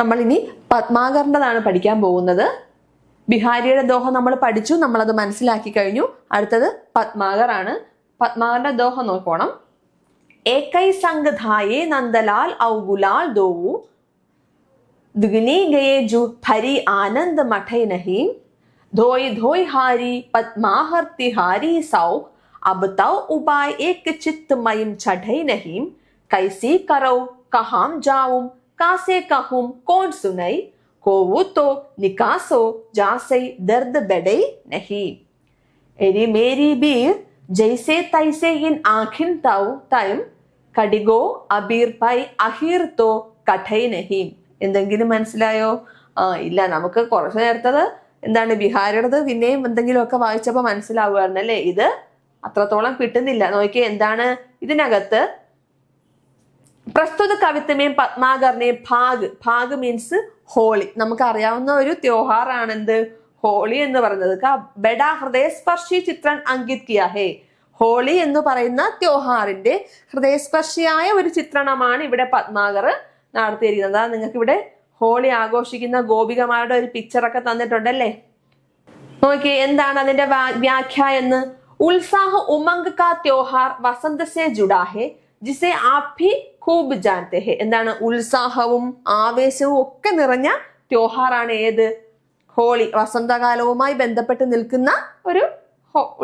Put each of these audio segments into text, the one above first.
നമ്മൾ ഇനി പത്മാകറിൻ്റെതാണ് പഠിക്കാൻ പോകുന്നത്. ബിഹാരിയുടെ ദോഹ നമ്മൾ പഠിച്ചു, നമ്മളത് മനസ്സിലാക്കി കഴിഞ്ഞു. അടുത്തത് പത്മാകർ ആണ്. പത്മാകറിന്റെ ദോഹ നോക്കണം. ഏകൈ സംഗ് ധായേ നന്ദലാൽ ഔ ഗുലാൽ ദോവു दुगनी गए जो भरी आनंद मठे नहीं धोई धोई हारी पद्माहर तिहारी सौ अब तव उपाय एक चित्तमयम चढ़े नहीं कैसी करो कहाम जाऊं कासे कहूं कौन सुनई कोवू तो निकासो जासे दर्द बेड़े नहीं एरी मेरी बीर जैसे तैसे इन आखिन तव तयम कडिगो अबीर पाई अहीर तो कठे नहीं. എന്തെങ്കിലും മനസ്സിലായോ? ഇല്ല, നമുക്ക് കുറച്ച് നേരത്തത് എന്താണ് ബിഹാരിയുടേത് പിന്നെയും എന്തെങ്കിലുമൊക്കെ വായിച്ചപ്പോൾ മനസ്സിലാവുമായിരുന്നു അല്ലേ? ഇത് അത്രത്തോളം കിട്ടുന്നില്ല. നോക്കിയേ, എന്താണ് ഇതിനകത്ത് പ്രസ്തുത കവിത്വമേയും പത്മാകറിനെയും ഭാഗ് മീൻസ് ഹോളി. നമുക്ക് അറിയാവുന്ന ഒരു ത്യോഹാറാണ് എന്ത് ഹോളി എന്ന് പറയുന്നത്. ബെഡാ ഹൃദയസ്പർശി ചിത്രൻ അങ്കിത് കിയാ ഹേ. ഹോളി എന്ന് പറയുന്ന ത്യോഹാറിന്റെ ഹൃദയസ്പർശിയായ ഒരു ചിത്രണമാണ് ഇവിടെ പത്മാകർ നടത്തിയിരിക്കുന്നത്. നിങ്ങൾക്ക് ഇവിടെ ഹോളി ആഘോഷിക്കുന്ന ഗോപികമാരുടെ ഒരു പിക്ചറൊക്കെ തന്നിട്ടുണ്ടല്ലേ? നോക്കിയേ, എന്താണ് അതിന്റെ വ്യാഖ്യ എന്ന്. ഉത്സാഹ ഉമംഗ് കാ ത്യോഹാർ വസന്ത് സെ ജുഡാ ഹെ ജിസെ ആപ് ഭി ഖൂബ് ജാൻതേ ഹെ. എന്താണ്? ഉത്സാഹവും ആവേശവും ഒക്കെ നിറഞ്ഞ ത്യോഹാറാണ് ഏത്? ഹോളി. വസന്തകാലവുമായി ബന്ധപ്പെട്ട് നിൽക്കുന്ന ഒരു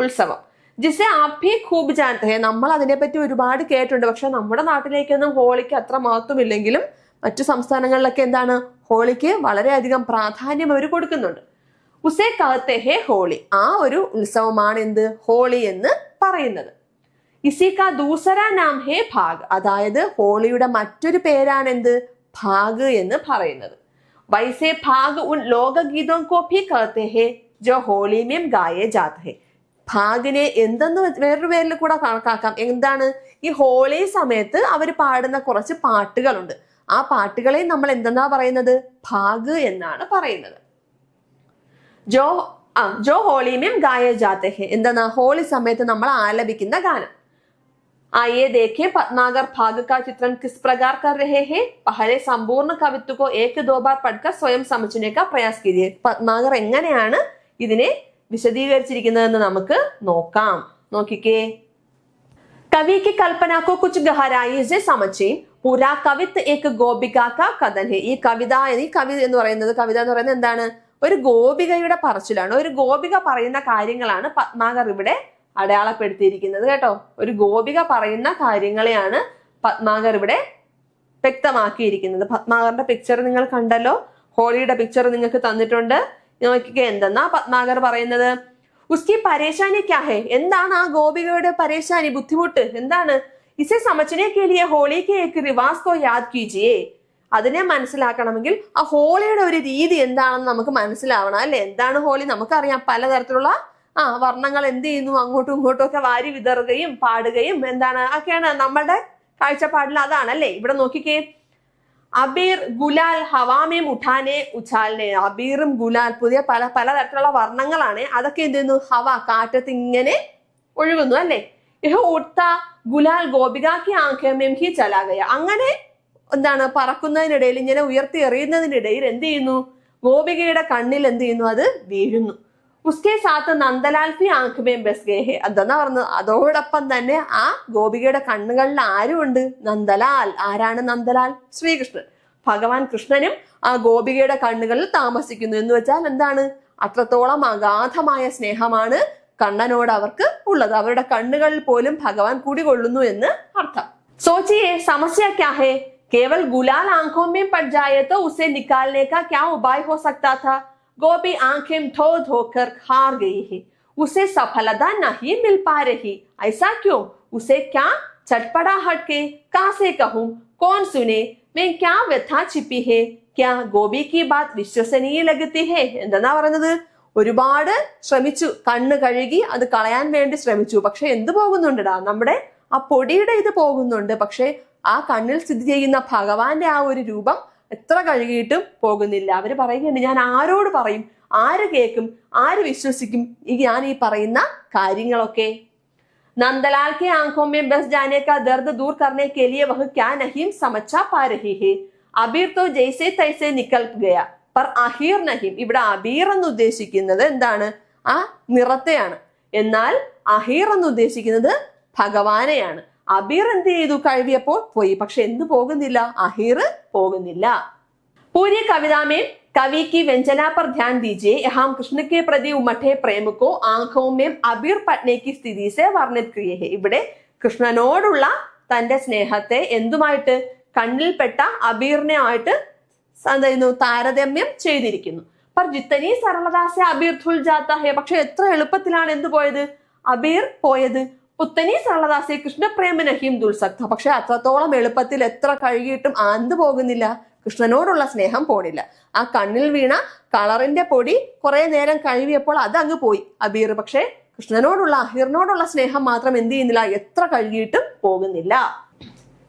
ഉത്സവം. ജിസെ ആപ് ഭി ഖൂബ് ജാൻതേ ഹെ. നമ്മൾ അതിനെപ്പറ്റി ഒരുപാട് കേട്ടിട്ടുണ്ട്. പക്ഷെ നമ്മുടെ നാട്ടിലേക്കൊന്നും ഹോളിക്ക് അത്ര മഹത്വമില്ലെങ്കിലും മറ്റു സംസ്ഥാനങ്ങളിലൊക്കെ എന്താണ് ഹോളിക്ക് വളരെയധികം പ്രാധാന്യം അവർ കൊടുക്കുന്നുണ്ട്. ഉസേ കഹത്തെ ഹേ ഹോളി. ആ ഒരു ഉത്സവമാണ് എന്ത് ഹോളി എന്ന് പറയുന്നത്. ഇസി കാ ദൂസര നാം ഹേ ഭാഗ്. അതായത് ഹോളിയുടെ മറ്റൊരു പേരാണ് എന്ത് ഭാഗ് എന്ന് പറയുന്നത്. വൈസേ ഭാഗ് ഉൻ ലോകഗീതോं को भी कहते हैं जो होली में गाए जाते हैं. ഭാഗിനെ എന്തെന്ന് വേറൊരു പേരിൽ കൂടെ കണക്കാക്കാം. എന്താണ്? ഈ ഹോളി സമയത്ത് അവർ പാടുന്ന കുറച്ച് പാട്ടുകളുണ്ട്. ആ പാട്ടുകളെ നമ്മൾ എന്തെന്നാ പറയുന്നത്? ഭാഗ് എന്നാണ് പറയുന്നത്. ജോ ഹോളി മേം ഗായേ ജാത്തെ ഹെ. എന്താണ്? ഹോളി സമയത്ത് നമ്മൾ ആലപിക്കുന്ന ഗാനം. आइए देखें पद्मागर भाग का चित्रण किस प्रकार कर रहे हैं. पहले संपूर्ण कवित्व को एक दो बार पढ़कर स्वयं समझने का प्रयास कीजिए. പത്മാകർ എങ്ങനെയാണ് ഇതിനെ വിശദീകരിച്ചിരിക്കുന്നതെന്ന് നമുക്ക് നോക്കാം. നോക്കിക്കേ. कवि की कल्पना को कुछ गहराई से समझें. पूरा कवित्व एक गोपिका का कथन है. ഈ കവിത എന്ന് പറയുന്നത് എന്താണ്? ഒരു ഗോപികയുടെ പറച്ചിലാണ്. ഒരു ഗോപിക പറയുന്ന കാര്യങ്ങളാണ് പത്മാകർ ഇവിടെ അടയാളപ്പെടുത്തിയിരിക്കുന്നത് കേട്ടോ. ഒരു ഗോപിക പറയുന്ന കാര്യങ്ങളെയാണ് പത്മാകർ ഇവിടെ വ്യക്തമാക്കിയിരിക്കുന്നത്. പത്മാകറിന്റെ പിക്ചർ നിങ്ങൾ കണ്ടല്ലോ. ഹോളിയുടെ പിക്ചർ നിങ്ങൾക്ക് തന്നിട്ടുണ്ട്. നോക്കിക്കേ, എന്തെന്നാ പത്മാകർ പറയുന്നത്. ഉസ്കി പരേശാനി ക്യാ ഹേ. എന്താണ് ആ ഗോപികയുടെ പരേശാനി, ബുദ്ധിമുട്ട് എന്താണ്? ഇസെ സമജ്നെ കെ ലിയെ ഹോളി കെ ഏക് റിവാസ് കോ യാദ് കീജിയേ. അതിനെ മനസ്സിലാക്കണമെങ്കിൽ ആ ഹോളിയുടെ ഒരു രീതി എന്താണെന്ന് നമുക്ക് മനസ്സിലാവണം അല്ലെ? എന്താണ് ഹോളി? നമുക്കറിയാം, പലതരത്തിലുള്ള വർണ്ണങ്ങൾ എന്ത് ചെയ്യുന്നു, അങ്ങോട്ടും ഇങ്ങോട്ടും ഒക്കെ വാരി വിതറുകയും പാടുകയും എന്താണ് ഒക്കെയാണ് നമ്മളുടെ കാഴ്ചപ്പാടിൽ. അതാണല്ലേ ഇവിടെ നോക്കിക്കേ. അബീർ ഗുലാൽ ഹവാമേം ഉഠാനെ ഉഛാലിനെ. അബീറും ഗുലാൽ പുതിയ പലതരത്തിലുള്ള വർണ്ണങ്ങളാണ്. അതൊക്കെ എന്ത് ചെയ്യുന്നു? ഹവ, കാറ്റത്ത് ഇങ്ങനെ ഒഴുകുന്നു അല്ലെ? യഹ് ഉഠ്ത ഗുലാൽ ഗോപികാക്കി ആഖ്യമേം ഹി ചലാഗയ. അങ്ങനെ എന്താണ് പറക്കുന്നതിനിടയിൽ, ഇങ്ങനെ ഉയർത്തി എറിയുന്നതിനിടയിൽ എന്ത് ചെയ്യുന്നു? ഗോപികയുടെ കണ്ണിൽ എന്ത് ചെയ്യുന്നു? അത് വീഴുന്നു. ഉസ്കെ സാത്ത് നന്ദലാൽ ഫി ആഖ്മേം ബസ് ഗേ ഹെ. അതെന്നാ പറഞ്ഞത്. അതോടൊപ്പം തന്നെ ആ ഗോപികയുടെ കണ്ണുകളിൽ ആരുമുണ്ട്? നന്ദലാൽ. ആരാണ് നന്ദലാൽ? ശ്രീകൃഷ്ണൻ. ഭഗവാൻ കൃഷ്ണനും ആ ഗോപികയുടെ കണ്ണുകളിൽ താമസിക്കുന്നു. എന്ന് വെച്ചാൽ എന്താണ്? അത്രത്തോളം അഗാധമായ സ്നേഹമാണ് കണ്ണനോട് അവർക്ക് ഉള്ളത്. അവരുടെ കണ്ണുകളിൽ പോലും ഭഗവാൻ കുടികൊള്ളുന്നു എന്ന് അർത്ഥം. സോച്ചിയേ സമസ്യ ക്യാ ഹേ. കേവൽ ഗുലാൽ ആँखों में पड़ जाए तो उसे निकालने का क्या उपाय हो सकता था. गोपी आंखें धो धोकर हार गई है. उसे सफलता नहीं मिल पा रही. ऐसा क्यों? उसे क्या चटपटाहट के कहां से कहूं कौन सुने मैं क्या व्यथा छिपी है. क्या गोपी की बात विश्वसनीय लगती है. എന്താ പറയുന്നത്? ഒരുപാട് ശ്രമിച്ചു, കണ്ണ് കഴുകി അത് കളയാൻ വേണ്ടി ശ്രമിച്ചു. പക്ഷെ എന്ത് പോകുന്നുണ്ടടാ? നമ്മുടെ ആ പൊടിയുടെ ഇത് പോകുന്നുണ്ട്. പക്ഷെ ആ കണ്ണിൽ സ്ഥിതി ചെയ്യുന്ന ഭഗവാന്റെ ആ ഒരു രൂപം എത്ര കഴുകിയിട്ടും പോകുന്നില്ല. അവര് പറയുന്നുണ്ട്, ഞാൻ ആരോട് പറയും, ആര് കേൾക്കും, ആര് വിശ്വസിക്കും ഞാൻ ഈ പറയുന്ന കാര്യങ്ങളൊക്കെ. नंदलाल के आंखों में बस जाने का दर्द दूर करने के लिए वह क्या नहीं समझा पा रही है. അബീർ തോ ജൈസെ തൈസെ നിക്കൽ ഗയ പർ അഹീർ നഹീം. ഇവിടെ അബീർ എന്ന് ഉദ്ദേശിക്കുന്നത് എന്താണ്? ആ നിറത്തെയാണ്. എന്നാൽ അഹീർ എന്ന് ഉദ്ദേശിക്കുന്നത് ഭഗവാനെയാണ്. അബീർ എന്ത് ചെയ്തു? കഴുകിയപ്പോൾ പോയി. പക്ഷെ എന്ത് പോകുന്നില്ല? അഹീർ പോകുന്നില്ല. पूरी कविता में कवि की व्यंजना पर ध्यान दीजिए. यहाँ कृष्ण के प्रति उमटे प्रेम को आंखों में अबीर पड़ने की स्थिति से वर्णित किए हैं. ഇവിടെ കൃഷ്ണനോടുള്ള തന്റെ സ്നേഹത്തെ എന്തുമായിട്ട്? കണ്ണിൽപ്പെട്ട അബീറിനെ ആയിട്ട് താരതമ്യം ചെയ്തിരിക്കുന്നു. पर जितनी सरलता से अबीर धुल जाता है. പക്ഷെ എത്ര എളുപ്പത്തിലാണ് എന്ത് പോയത്? അബീർ പോയത്. ഉത്തനി सरलता से कृष्ण प्रेम नहीं धुल सकता. പക്ഷെ അത്രത്തോളം എളുപ്പത്തിൽ എത്ര കഴുകിയിട്ടും എന്ത് പോകുന്നില്ല? കൃഷ്ണനോടുള്ള സ്നേഹം പോണില്ല. ആ കണ്ണിൽ വീണ കളറിന്റെ പൊടി കുറെ നേരം കഴുകിയപ്പോൾ അത് അങ്ങ് പോയി അബീർ. പക്ഷെ കൃഷ്ണനോടുള്ള അഹീറിനോടുള്ള സ്നേഹം മാത്രം എന്ത് ചെയ്യുന്നില്ല? എത്ര കഴുകിയിട്ടും പോകുന്നില്ല.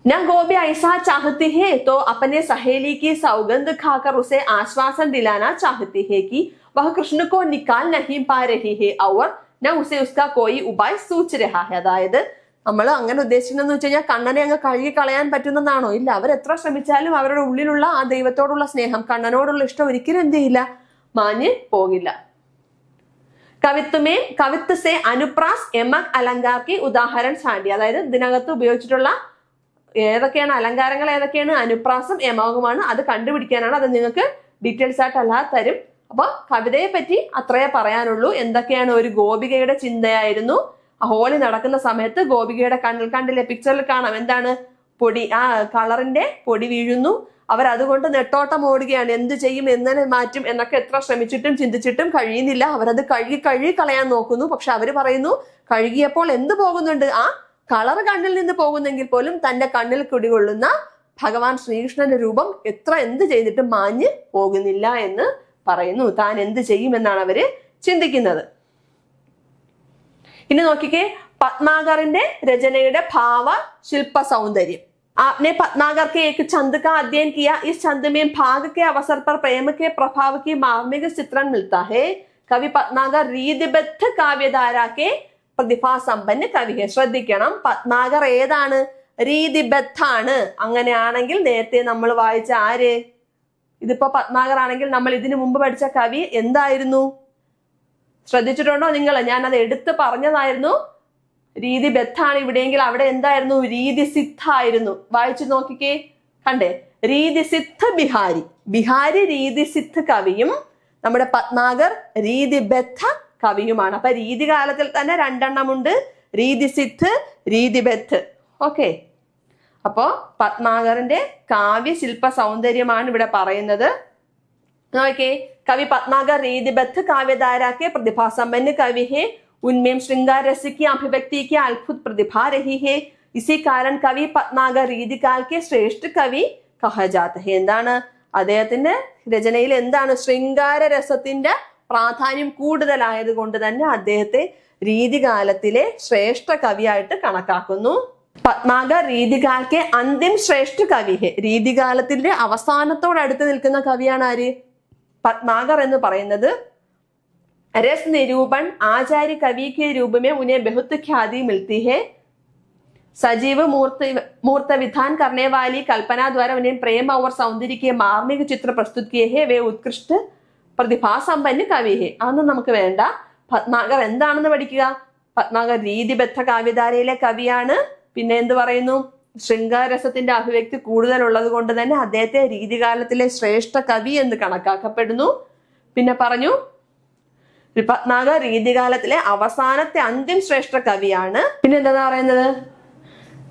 न गोभी ऐसा चाहती है तो अपने सहेली की सौगंध खाकर उसे आश्वासन दिलाना चाहती है कि वह कृष्ण को निकाल नहीं पा रही है और न उसे उसका कोई उपाय सूझ रहा है. അതായത് നമ്മൾ അങ്ങനെ ഉദ്ദേശിക്കുന്നതെന്ന് വെച്ച് കഴിഞ്ഞാൽ കണ്ണനെ അങ്ങ് കഴുകി കളയാൻ പറ്റുന്നതാണോ? ഇല്ല. അവരെത്ര ശ്രമിച്ചാലും അവരുടെ ഉള്ളിലുള്ള ആ ദൈവത്തോടുള്ള സ്നേഹം, കണ്ണനോടുള്ള ഇഷ്ടം ഒരിക്കലും എന്ത് ചെയ്യില്ല? മാഞ്ഞ് പോകില്ല. കവിത്വ സെ അനുപ്രാസ് എമക് അലങ്കാർ കി ഉദാഹരൺ ചാണ്ടി. അതായത് ഇതിനകത്ത് ഉപയോഗിച്ചിട്ടുള്ള ഏതൊക്കെയാണ് അലങ്കാരങ്ങൾ, ഏതൊക്കെയാണ്? അനുപ്രാസം യമകവുമാണ്. അത് കണ്ടുപിടിക്കാനാണ്. അത് നിങ്ങൾക്ക് ഡീറ്റെയിൽസ് ആയിട്ട് അല്ലാതെ തരും. അപ്പൊ കവിതയെ പറ്റി അത്രയേ പറയാനുള്ളൂ. എന്തൊക്കെയാണ്? ഒരു ഗോപികയുടെ ചിന്തയായിരുന്നു. ഹോളി നടക്കുന്ന സമയത്ത് ഗോപികയുടെ കണ്ടില്ലേ? പിക്ചറിൽ കാണാം. എന്താണ്? പൊടി, ആ കളറിന്റെ പൊടി വീഴുന്നു. അവരതുകൊണ്ട് നെട്ടോട്ടം ഓടുകയാണ്. എന്ത് ചെയ്യും, എങ്ങനെ മാറ്റും എന്നൊക്കെ എത്ര ശ്രമിച്ചിട്ടും ചിന്തിച്ചിട്ടും കഴിയുന്നില്ല. അവരത് കഴുകി കളയാൻ നോക്കുന്നു. പക്ഷെ അവര് പറയുന്നു കഴുകിയപ്പോൾ എന്ത് പോകുന്നുണ്ട്? ആ കളർ കണ്ണിൽ നിന്ന് പോകുന്നെങ്കിൽ പോലും തന്റെ കണ്ണിൽ കുടികൊള്ളുന്ന ഭഗവാൻ ശ്രീകൃഷ്ണന്റെ രൂപം എത്ര എന്ത് ചെയ്തിട്ടും മാഞ്ഞ് പോകുന്നില്ല എന്ന് പറയുന്നു. താൻ എന്ത് ചെയ്യുമെന്നാണ് അവര് ചിന്തിക്കുന്നത്. ഇനി നോക്കിക്കേ, പത്മാകറിന്റെ രചനയുടെ ഭാവ ശില്പ സൗന്ദര്യം. आपने पत्नागर के एक छंद का अध्ययन किया. इस छंद में भाग के अवसर पर प्रेम के प्रभाव की मार्मिक चित्रण मिलता है. कवि पत्नागर रीतिबद्ध काव्यधारा के പ്രതിഭാ സമ്പന്ന കവി. ശ്രദ്ധിക്കണം, പത്മാകർ ഏതാണ്? രീതിബദ്ധാണ്. അങ്ങനെയാണെങ്കിൽ നേരത്തെ നമ്മൾ വായിച്ച ആര്? ഇതിപ്പോ പത്മാകർ ആണെങ്കിൽ നമ്മൾ ഇതിനു മുമ്പ് പഠിച്ച കവി എന്തായിരുന്നു? ശ്രദ്ധിച്ചിട്ടുണ്ടോ നിങ്ങൾ? ഞാൻ അത് എടുത്ത് പറഞ്ഞതായിരുന്നു. രീതിബദ്ധാണ് ഇവിടെയെങ്കിൽ അവിടെ എന്തായിരുന്നു? രീതിസിദ്ധായിരുന്നു. വായിച്ചു നോക്കിക്കേ, കണ്ടേ? രീതിസിദ്ധ ബിഹാരി. ബിഹാരി രീതിസിദ്ധ കവിയും നമ്മുടെ പത്മാകർ രീതിബദ്ധ കവിയുമാണ്. അപ്പൊ രീതികാലത്തിൽ തന്നെ രണ്ടെണ്ണമുണ്ട്, രീതിസിദ്ധ്, രീതിബദ്ധ്. ഓക്കെ, അപ്പോ പത്മാകറിന്റെ കാവ്യശില്പ സൗന്ദര്യമാണ് ഇവിടെ പറയുന്നത്. നോക്കേ, कवि पत्नागर रीतिबद्ध काव्यधारा के प्रतिभासंपन्न कवि है. उनमें श्रृंगार रस की अभिव्यक्ति की अद्भुत प्रतिभा रही है. इसी कारण कवि पत्नागर रीतिकाल के श्रेष्ठ कवि कहा जाता है. എന്താണ് അദ്ദേഹത്തിന്റെ രചനയിൽ? എന്താണ്? ശൃംഗാര രസത്തിന്റെ പ്രാധാന്യം കൂടുതലായത് കൊണ്ട് തന്നെ അദ്ദേഹത്തെ രീതികാലത്തിലെ ശ്രേഷ്ഠ കവിയായിട്ട് കണക്കാക്കുന്നു. പത്മാകർ രീതികാലത്തെ അന്തിം ശ്രേഷ്ഠ കവി ഹെ. രീതികാലത്തിന്റെ അവസാനത്തോടടുത്ത് നിൽക്കുന്ന കവിയാണ് ആര്? പത്മാകർ എന്ന് പറയുന്നത്. रस निरूपण आचार्य कवि के रूप में उन्हें बहुत ख्याति मिलती है. सजीव मूर्त विधान करने वाली कल्पना द्वारा उन्हें प्रेम और सौंदर्य के मार्मिक चित्र प्रस्तुत किए हैं. वे उत्कृष्ट പ്രതിഭാസമ്പന്ന കവി ഹെ. അതൊന്നും നമുക്ക് വേണ്ട. പത്മാകർ എന്താണെന്ന് പഠിക്കുക. പത്മാകർ രീതിബദ്ധ കാവ്യധാരയിലെ കവിയാണ്. പിന്നെ എന്ത് പറയുന്നു? ശൃംഗാരസത്തിന്റെ അഭിവ്യക്തി കൂടുതലുള്ളത് കൊണ്ട് തന്നെ അദ്ദേഹത്തെ രീതികാലത്തിലെ ശ്രേഷ്ഠ കവി എന്ന് കണക്കാക്കപ്പെടുന്നു. പിന്നെ പറഞ്ഞു പത്മാകർ രീതികാലത്തിലെ അവസാനത്തെ അന്തിम ശ്രേഷ്ഠ കവിയാണ്. പിന്നെ എന്താ പറയുന്നത്?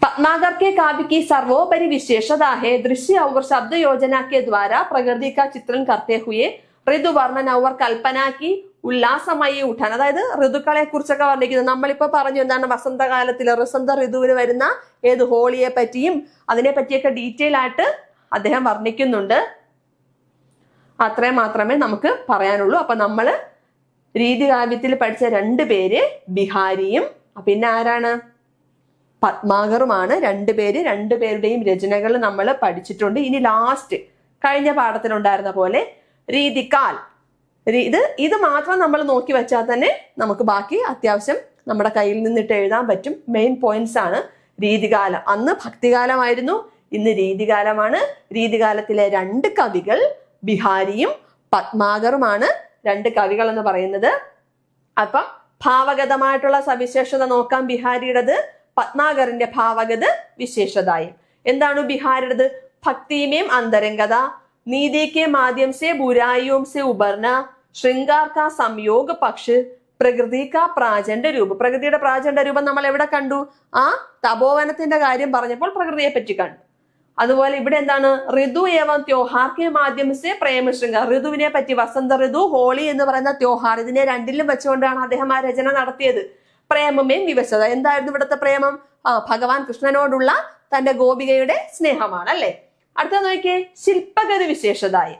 पत्नागर के काव्य की सर्वोपरि विशेषता है दृश्य और शब्द योजना के द्वारा प्रकृति का चित्रण करते हुए ഋതു വർണ്ണന അവർ കൽപ്പനാക്കി ഉല്ലാസമായി ഉഠാൻ. അതായത് ഋതുക്കളെ കുറിച്ചൊക്കെ വർണ്ണിക്കുന്നത്. നമ്മളിപ്പോ പറഞ്ഞു എന്താണ്? വസന്തകാലത്തിൽ വസന്ത ഋതുവിന് വരുന്ന ഏത് ഹോളിയെ പറ്റിയും അതിനെ പറ്റിയൊക്കെ ഡീറ്റെയിൽ ആയിട്ട് അദ്ദേഹം വർണ്ണിക്കുന്നുണ്ട്. അത്രയും മാത്രമേ നമുക്ക് പറയാനുള്ളൂ. അപ്പൊ നമ്മള് രീതികാവ്യത്തിൽ പഠിച്ച രണ്ടുപേര് ബിഹാരിയും പിന്നെ ആരാണ്? പത്മാകറുമാണ്. രണ്ടുപേരുടെയും രചനകൾ നമ്മൾ പഠിച്ചിട്ടുണ്ട്. ഇനി ലാസ്റ്റ് കഴിഞ്ഞ പാഠത്തിലുണ്ടായിരുന്ന പോലെ രീതികാൽ, ഇത് മാത്രം നമ്മൾ നോക്കി വെച്ചാൽ തന്നെ നമുക്ക് ബാക്കി അത്യാവശ്യം നമ്മുടെ കയ്യിൽ നിന്നിട്ട് എഴുതാൻ പറ്റും. മെയിൻ പോയിന്റ്സ് ആണ്. രീതികാലം, അന്ന് ഭക്തികാലമായിരുന്നു. ഇന്ന് രീതികാലമാണ്. രീതികാലത്തിലെ രണ്ട് കവികൾ ബിഹാരിയും പത്മാകറുമാണ് രണ്ട് കവികൾ എന്ന് പറയുന്നത്. അപ്പം ഭാവഗതമായിട്ടുള്ള സവിശേഷത നോക്കാം ബിഹാരിയുടേത്, പത്മാകറിന്റെ ഭാവഗത വിശേഷതായും. എന്താണ് ബിഹാരിയുടേത്? ഭക്തിമേം അന്തരംഗത, നീതി के माध्यम से बुराइयों से उबरना, श्रृंगार का संयोग पक्ष, പ്രകൃതി കാ പ്രാചണ്ഡ രൂപം. പ്രകൃതിയുടെ പ്രാചണ്ഡ രൂപം നമ്മൾ എവിടെ കണ്ടു? ആ തപോവനത്തിന്റെ കാര്യം പറഞ്ഞപ്പോൾ പ്രകൃതിയെ പറ്റി കണ്ടു. അതുപോലെ ഇവിടെ എന്താണ്? ഋതു ഏവം ത്യോഹാർ കെ മാധ്യമ സെ പ്രേമ ശൃംഗാർ. ഋതുവിനെ പറ്റി വസന്ത ഋതു, ഹോളി എന്ന് പറയുന്ന ത്യോഹാർ, ഇതിനെ രണ്ടിലും വെച്ചുകൊണ്ടാണ് അദ്ദേഹം ആ രചന നടത്തിയത്. പ്രേമമേം വിവശത. എന്തായിരുന്നു ഇവിടുത്തെ പ്രേമം? ഭഗവാൻ കൃഷ്ണനോടുള്ള തന്റെ ഗോപികയുടെ സ്നേഹമാണ് അല്ലെ. അടുത്ത നോക്കിയേ, ശില്പഗതി വിശേഷതായി.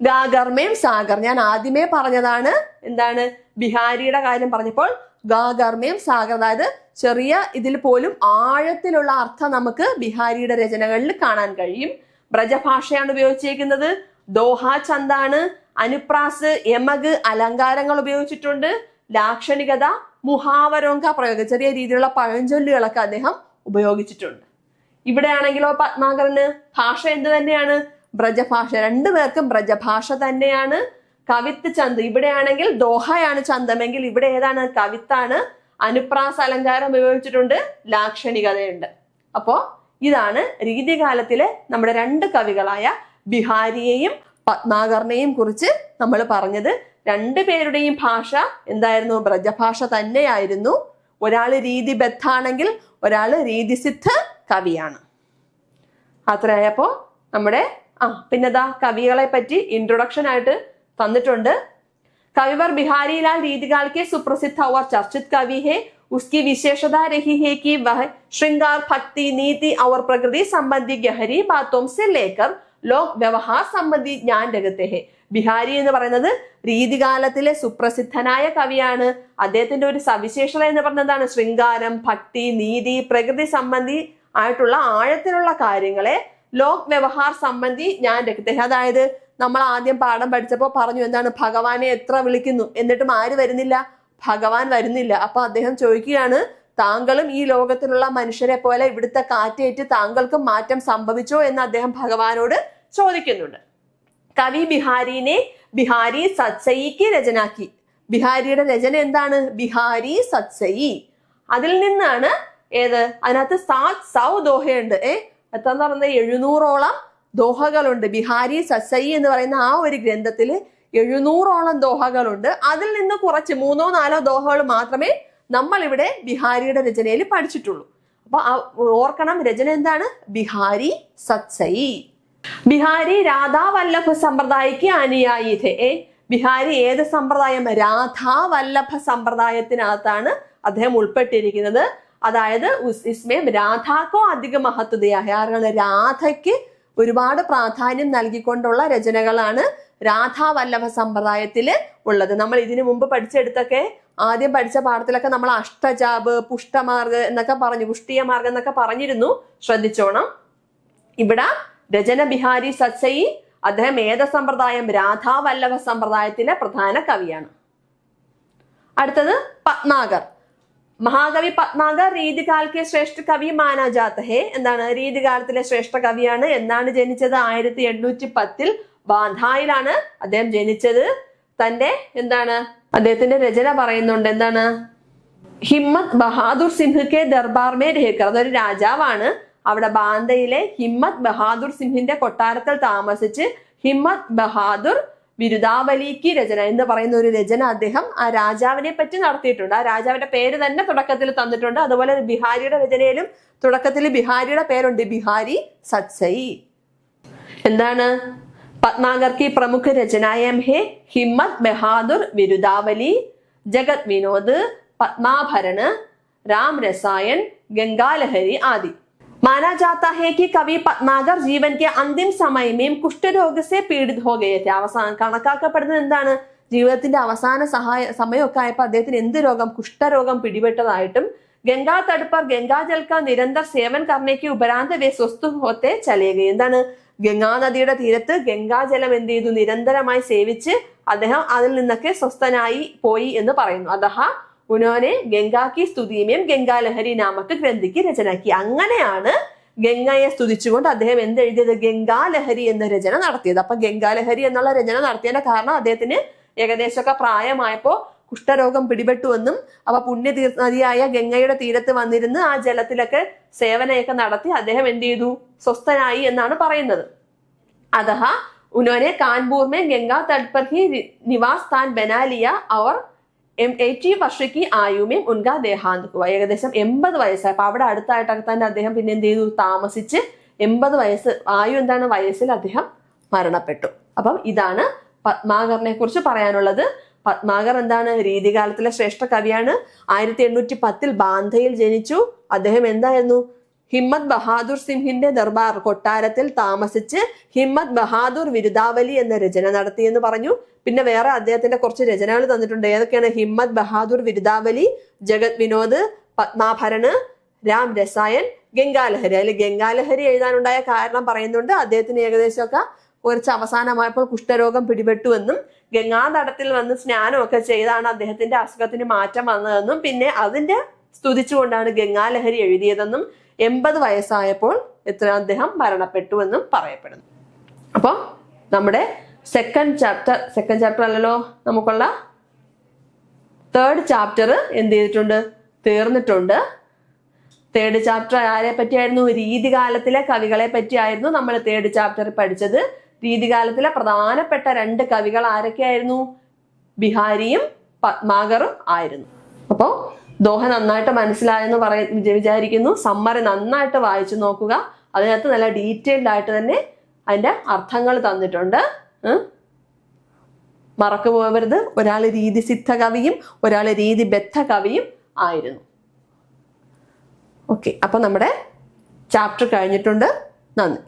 ഗാഗർമേം സാഗർ. ഞാൻ ആദ്യമേ പറഞ്ഞതാണ് എന്താണ്? ബിഹാരിയുടെ കാര്യം പറഞ്ഞപ്പോൾ ഗാഗർമേം സാഗർ, അതായത് ചെറിയ ഇതിൽ പോലും ആഴത്തിലുള്ള അർത്ഥം നമുക്ക് ബിഹാരിയുടെ രചനകളിൽ കാണാൻ കഴിയും. ബ്രജഭാഷയാണ് ഉപയോഗിച്ചിരിക്കുന്നത്. ദോഹ ചന്താണ്, അനുപ്രാസ്, യമക്, അലങ്കാരങ്ങൾ ഉപയോഗിച്ചിട്ടുണ്ട്. ലാക്ഷണികത, മുഹാവരോങ്ക പ്രയോഗം, ചെറിയ രീതിയിലുള്ള പഴഞ്ചൊല്ലുകളൊക്കെ അദ്ദേഹം ഉപയോഗിച്ചിട്ടുണ്ട്. ഇവിടെയാണെങ്കിലോ പത്മാകറിന് ഭാഷ എന്ത് തന്നെയാണ്? ബ്രജഭാഷ. രണ്ടുപേർക്കും ബ്രജഭാഷ തന്നെയാണ്. കവിത്ത് ചന്ത്, ഇവിടെയാണെങ്കിൽ ദോഹയാണ് ചന്തമെങ്കിൽ ഇവിടെ ഏതാണ്? കവിത്താണ്. അനുപ്രാസ അലങ്കാരം ഉപയോഗിച്ചിട്ടുണ്ട്, ലാക്ഷണികതയുണ്ട്. അപ്പോ ഇതാണ് രീതികാലത്തിലെ നമ്മുടെ രണ്ട് കവികളായ ബിഹാരിയെയും പത്മാകറിനെയും കുറിച്ച് നമ്മൾ പറഞ്ഞത്. രണ്ടുപേരുടെയും ഭാഷ എന്തായിരുന്നു? ബ്രജഭാഷ തന്നെയായിരുന്നു. ഒരാള് രീതിബദ്ധാണെങ്കിൽ ഒരാള് രീതിസിദ്ധ കവിയാണ്. അത്രയായപ്പോ നമ്മുടെ പിന്നെതാ കവികളെ പറ്റി ഇൻട്രൊഡക്ഷൻ ആയിട്ട് തന്നിട്ടുണ്ട്. कविवर बिहारी लाल रीतिकाल के सुप्रसिद्ध और चर्चित कवि है। उसकी विशेषता रही है कि वह श्रृंगार, भक्ति, नीति और प्रकृति संबंधी गहरी बातों से लेकर लोक व्यवहार संबंधी ज्ञान रखते हैं. ബിഹാരി എന്ന് പറയുന്നത് രീതികാലത്തിലെ സുപ്രസിദ്ധനായ കവിയാണ്. അദ്ദേഹത്തിന്റെ ഒരു സവിശേഷത എന്ന് പറഞ്ഞതാണ് ശൃംഗാരം, ഭക്തി, നീതി, പ്രകൃതി സംബന്ധി ആയിട്ടുള്ള ആഴത്തിലുള്ള കാര്യങ്ങളെ ലോക് വ്യവഹാർ സംബന്ധി ഞാൻ രക്തേ, അതായത് നമ്മൾ ആദ്യം പാഠം പഠിച്ചപ്പോൾ പറഞ്ഞു എന്താണ്? ഭഗവാനെ എത്ര വിളിക്കുന്നു എന്നിട്ടും ആര് വരുന്നില്ല? ഭഗവാൻ വരുന്നില്ല. അപ്പൊ അദ്ദേഹം ചോദിക്കുകയാണ്, താങ്കളും ഈ ലോകത്തിലുള്ള മനുഷ്യരെ പോലെ ഇവിടുത്തെ കാറ്റേറ്റ് താങ്കൾക്കും മാറ്റം സംഭവിച്ചോ എന്ന് അദ്ദേഹം ഭഗവാനോട് ചോദിക്കുന്നുണ്ട്. കവി ബിഹാരിനെ ബിഹാരി സത്സയിക്ക് രചനാക്കി. ബിഹാരിയുടെ രചന എന്താണ്? ബിഹാരി സത്സയി. അതിൽ നിന്നാണ് ഏത്? അതിനകത്ത് 700 ദോഹയുണ്ട്. എത്രന്ന് പറയുന്നത് 700ഓളം ദോഹകളുണ്ട്. ബിഹാരി സത്സയി എന്ന് പറയുന്ന ആ ഒരു ഗ്രന്ഥത്തിൽ 700ഓളം ദോഹകളുണ്ട്. അതിൽ നിന്ന് കുറച്ച് 3-4 ദോഹകൾ മാത്രമേ നമ്മൾ ഇവിടെ ബിഹാരിയുടെ രചനയിൽ പഠിച്ചിട്ടുള്ളൂ. അപ്പൊ ഓർക്കണം, രചന എന്താണ്? ബിഹാരി സത്സയി. ബിഹാരി രാധാവല്ലഭ സമ്പ്രദായക്ക് അനുയായി थे. ബിഹാരി ഏത് സമ്പ്രദായം? രാധാവല്ലഭ സമ്പ്രദായത്തിനകത്താണ് അദ്ദേഹം ഉൾപ്പെട്ടിരിക്കുന്നത്. അതായത് ഇസ്മേം രാധാക്കോ അധിക മഹത്വതയായ, രാധയ്ക്ക് ഒരുപാട് പ്രാധാന്യം നൽകിക്കൊണ്ടുള്ള രചനകളാണ് രാധാവല്ലഭ സമ്പ്രദായത്തില് ഉള്ളത്. നമ്മൾ ഇതിനു മുമ്പ് പഠിച്ചെടുത്തൊക്കെ ആദ്യം പഠിച്ച പാഠത്തിലൊക്കെ നമ്മൾ അഷ്ടജാബ്, പുഷ്ടമാർഗ് എന്നൊക്കെ പറഞ്ഞു, പുഷ്ടിയ മാർഗം എന്നൊക്കെ പറഞ്ഞിരുന്നു. ശ്രദ്ധിച്ചോണം. ഇവിടെ രചന ബിഹാരി സത്സയി. അദ്ദേഹം ഏത സമ്പ്രദായം? രാധാവല്ലഭ സമ്പ്രദായത്തിലെ പ്രധാന കവിയാണ്. അടുത്തത് പത്മാകർ. മഹാകവി പത്മാകർ രീതികാൽ കെ ശ്രേഷ്ഠ കവി മാനാ ജാത്ത ഹെ. എന്താണ്? രീതികാലത്തിലെ ശ്രേഷ്ഠ കവിയാണ്. എന്നാണ് ജനിച്ചത്? 1810 ബാന്ധായിലാണ് അദ്ദേഹം ജനിച്ചത്. തന്റെ എന്താണ് അദ്ദേഹത്തിന്റെ രചന പറയുന്നുണ്ട്. എന്താണ്? Himmat Bahadur Singh K Darbar may രഹക്കർ. അതൊരു രാജാവാണ്. അവിടെ ബാന്തയിലെ ഹിമ്മത് ബഹാദുർ സിംഹിന്റെ കൊട്ടാരത്തിൽ താമസിച്ച് ഹിമ്മത് ബഹാദുർ ബിരുദാവലിക്ക് രചന എന്ന് പറയുന്ന ഒരു രചന അദ്ദേഹം ആ രാജാവിനെ പറ്റി നടത്തിയിട്ടുണ്ട്. ആ രാജാവിന്റെ പേര് തന്നെ തുടക്കത്തിൽ തന്നിട്ടുണ്ട്. അതുപോലെ ബിഹാരിയുടെ രചനയിലും തുടക്കത്തിൽ ബിഹാരിയുടെ പേരുണ്ട്, ബിഹാരി സത്സയി. എന്താണ്? പത്മാകർ की प्रमुख रचनाएं है हिम्मत बहादुर विरुदावली, जगत विनोद, पद्माभरण, राम रसायन, गंगा लहरी आदि. माना जाता है कि कवि पद्माकर जीवन के अंतिम समय में कुष्ठ रोग से पीड़ित हो गए थे. അവസാനം കണക്കാക്കപ്പെടുന്നത് എന്താണ്? ജീവിതത്തിന്റെ അവസാന സമയമൊക്കെ ആയപ്പോൾ അദ്ദേഹത്തിന് എന്ത് രോഗം? കുഷ്ഠരോഗം പിടിപെട്ടതായിട്ടും ഗംഗാ തട് पर गंगा जल का निरंतर सेवन करने के उपरांत वे स्वस्थ होते चले गए. എന്താണ്? ഗംഗാ നദിയുടെ തീരത്ത് ഗംഗാജലം എന്ത് ചെയ്തു? നിരന്തരമായി സേവിച്ച് അദ്ദേഹം അതിൽ നിന്നൊക്കെ സ്വസ്ഥനായി പോയി എന്ന് പറയുന്നു. അഥ ഉനോനെ ഗംഗാ കി സ്തുതിമേം ഗംഗാ ലഹരി നാമക്ക് ഗ്രന്ഥിക്ക് രചനാക്കി. അങ്ങനെയാണ് ഗംഗയെ സ്തുതിച്ചുകൊണ്ട് അദ്ദേഹം എന്തെഴുതിയത്? ഗംഗാലഹരി എന്ന രചന നടത്തിയത്. അപ്പൊ ഗംഗാലഹരി എന്നുള്ള രചന നടത്തിയതിന്റെ കാരണം അദ്ദേഹത്തിന് ഏകദേശമൊക്കെ പ്രായമായപ്പോ കുഷ്ഠരോഗം പിടിപെട്ടുവെന്നും അപ്പൊ പുണ്യതീർത്ഥനദിയായ ഗംഗയുടെ തീരത്ത് വന്നിരുന്ന് ആ ജലത്തിലൊക്കെ സേവനയൊക്കെ നടത്തി അദ്ദേഹം എന്ത് ചെയ്തു? സ്വസ്ഥനായി എന്നാണ് പറയുന്നത്. अतः उन्होंने कानपुर में गंगा तट पर ही निवास स्थान बना लिया और 80 വർഷ की आयु में उनका देहांत हुआ. ഏകദേശം 80 വയസ്സായി. അപ്പൊ അവിടെ അടുത്തായിട്ടൊക്കെ തന്നെ അദ്ദേഹം പിന്നെ എന്ത് ചെയ്തു? താമസിച്ച് 80 വയസ്സ് ആയു എന്താണ് വയസ്സിൽ അദ്ദേഹം മരണപ്പെട്ടു. അപ്പം ഇതാണ് പത്മാകറിനെ കുറിച്ച് പറയാനുള്ളത്. പത്മാകർ എന്താണ്? രീതികാലത്തിലെ ശ്രേഷ്ഠ കവിയാണ്. 1810 ബാന്ധയിൽ ജനിച്ചു. അദ്ദേഹം എന്തായിരുന്നു? ഹിമ്മത് ബഹാദൂർ സിംഹിന്റെ ദർബാർ കൊട്ടാരത്തിൽ താമസിച്ച് ഹിമ്മത് ബഹാദൂർ വിരുദാവലി എന്ന രചന നടത്തി എന്ന് പറഞ്ഞു. പിന്നെ വേറെ അദ്ദേഹത്തിന്റെ കുറച്ച് രചനകൾ തന്നിട്ടുണ്ട്. ഏതൊക്കെയാണ്? ഹിമ്മത് ബഹാദൂർ വിരുദാവലി, ജഗത് വിനോദ്, പത്മാഭരണ്, രാം രസായൻ, ഗംഗാലഹരി. അതിൽ ഗംഗാലഹരി എഴുതാനുണ്ടായ കാരണം പറയുന്നുണ്ട്. അദ്ദേഹത്തിന് ഏകദേശമൊക്കെ കുറച്ച് അവസാനമായപ്പോൾ കുഷ്ഠരോഗം പിടിപെട്ടുവെന്നും ഗംഗാതടത്തിൽ വന്ന് സ്നാനമൊക്കെ ചെയ്താണ് അദ്ദേഹത്തിന്റെ അസുഖത്തിന് മാറ്റം വന്നതെന്നും പിന്നെ അതിന്റെ സ്തുതിച്ചുകൊണ്ടാണ് ഗംഗാലഹരി എഴുതിയതെന്നും 80 വയസ്സായപ്പോൾ അദ്ദേഹം മരണപ്പെട്ടു എന്നും പറയപ്പെടുന്നു. അപ്പോൾ നമ്മുടെ സെക്കൻഡ് ചാപ്റ്റർ അല്ലല്ലോ, നമുക്കുള്ള തേർഡ് ചാപ്റ്റർ എന്ത് ചെയ്തിട്ടുണ്ട്? തീർന്നിട്ടുണ്ട്. തേർഡ് ചാപ്റ്റർ ആരെ പറ്റിയായിരുന്നു? രീതികാലത്തിലെ കവികളെ പറ്റിയായിരുന്നു നമ്മൾ തേർഡ് ചാപ്റ്റർ പഠിച്ചത്. രീതികാലത്തിലെ പ്രധാനപ്പെട്ട 2 കവികൾ ആരൊക്കെയായിരുന്നു? ബിഹാരിയും പത്മാകറും ആയിരുന്നു. അപ്പോൾ ദോഹ നന്നായിട്ട് മനസ്സിലായെന്ന് വിചാരിക്കുന്നു. സമ്മറി നന്നായിട്ട് വായിച്ചു നോക്കുക. അതിനകത്ത് നല്ല ഡീറ്റെയിൽഡ് ആയിട്ട് തന്നെ അതിന്റെ അർത്ഥങ്ങൾ തന്നിട്ടുണ്ട്. മറക്കു പോകരുത്. ഒരാൾ രീതിസിദ്ധ കവിയും ഒരാൾ രീതിബദ്ധ കവിയും ആയിരുന്നു. ഓക്കെ, അപ്പൊ നമ്മുടെ ചാപ്റ്റർ കഴിഞ്ഞിട്ടുണ്ട്. നന്ദി.